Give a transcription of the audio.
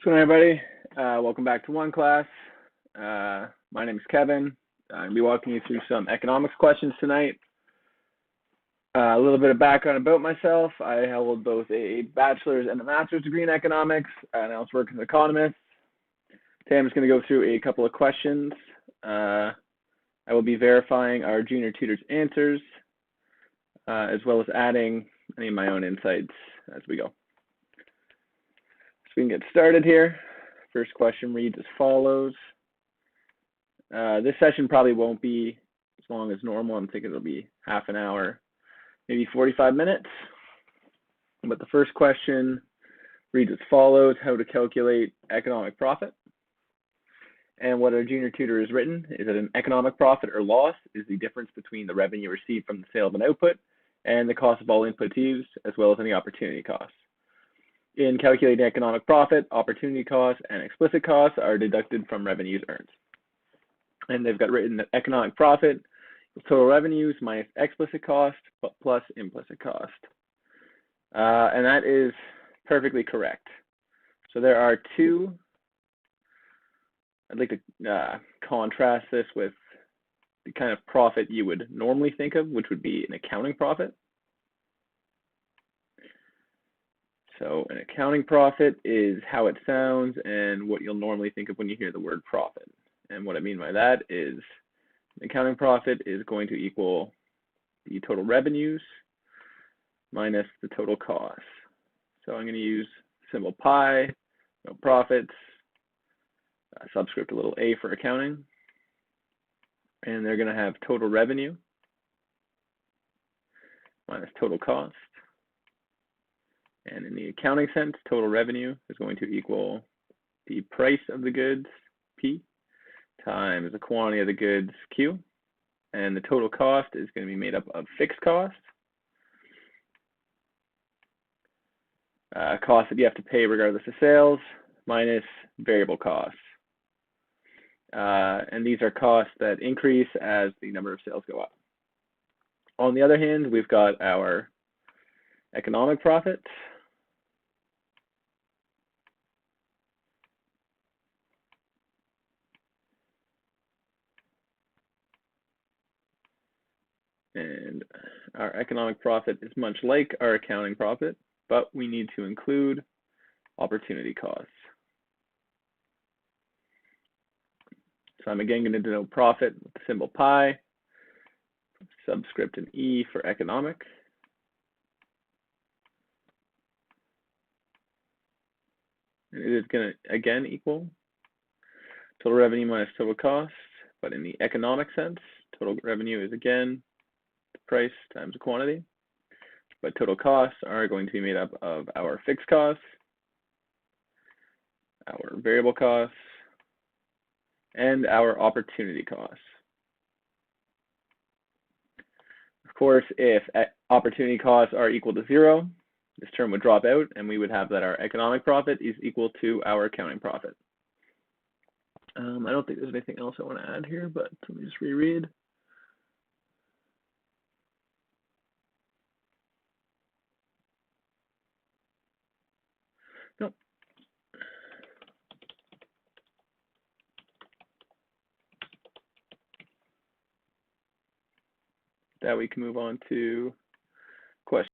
What's going on, everybody? Welcome back to OneClass. My name is Kevin. I'm going to be walking you through some economics questions tonight. A little bit of background about myself. I held both a bachelor's and a master's degree in economics, and I also work as an economist. Today I'm just going to go through a couple of questions. I will be verifying our junior tutor's answers, as well as adding any of my own insights as we go. So we can get started here. First question reads as follows. This session probably won't be as long as normal. I'm thinking it'll be half an hour, maybe 45 minutes. But the first question reads as follows: how to calculate economic profit. And what our junior tutor has written is that an economic profit or loss is the difference between the revenue received from the sale of an output and the cost of all inputs used, as well as any opportunity costs. In calculating economic profit, opportunity costs and explicit costs are deducted from revenues earned. And they've got written that economic profit is total revenues minus explicit cost plus implicit cost. And that is perfectly correct. So there are two. I'd like to contrast this with the kind of profit you would normally think of, which would be an accounting profit. So an accounting profit is how it sounds and what you'll normally think of when you hear the word profit. And what I mean by that is an accounting profit is going to equal the total revenues minus the total costs. So I'm going to use symbol pi, no profits, subscript a little a for accounting, and they're going to have total revenue minus total cost. And in the accounting sense, total revenue is going to equal the price of the goods, P, times the quantity of the goods, Q. And the total cost is going to be made up of fixed costs, costs that you have to pay regardless of sales, minus variable costs. And these are costs that increase as the number of sales go up. On the other hand, we've got our economic profit. And our economic profit is much like our accounting profit, but we need to include opportunity costs. So I'm again going to denote profit with the symbol pi, subscript an E for economic. And it is going to again equal total revenue minus total cost, but in the economic sense, total revenue is again the price times the quantity, but total costs are going to be made up of our fixed costs, our variable costs, and our opportunity costs. Of course, if opportunity costs are equal to 0, this term would drop out, and we would have that our economic profit is equal to our accounting profit. I don't think there's anything else I want to add here, but let me just reread. Nope. That we can move on to questions.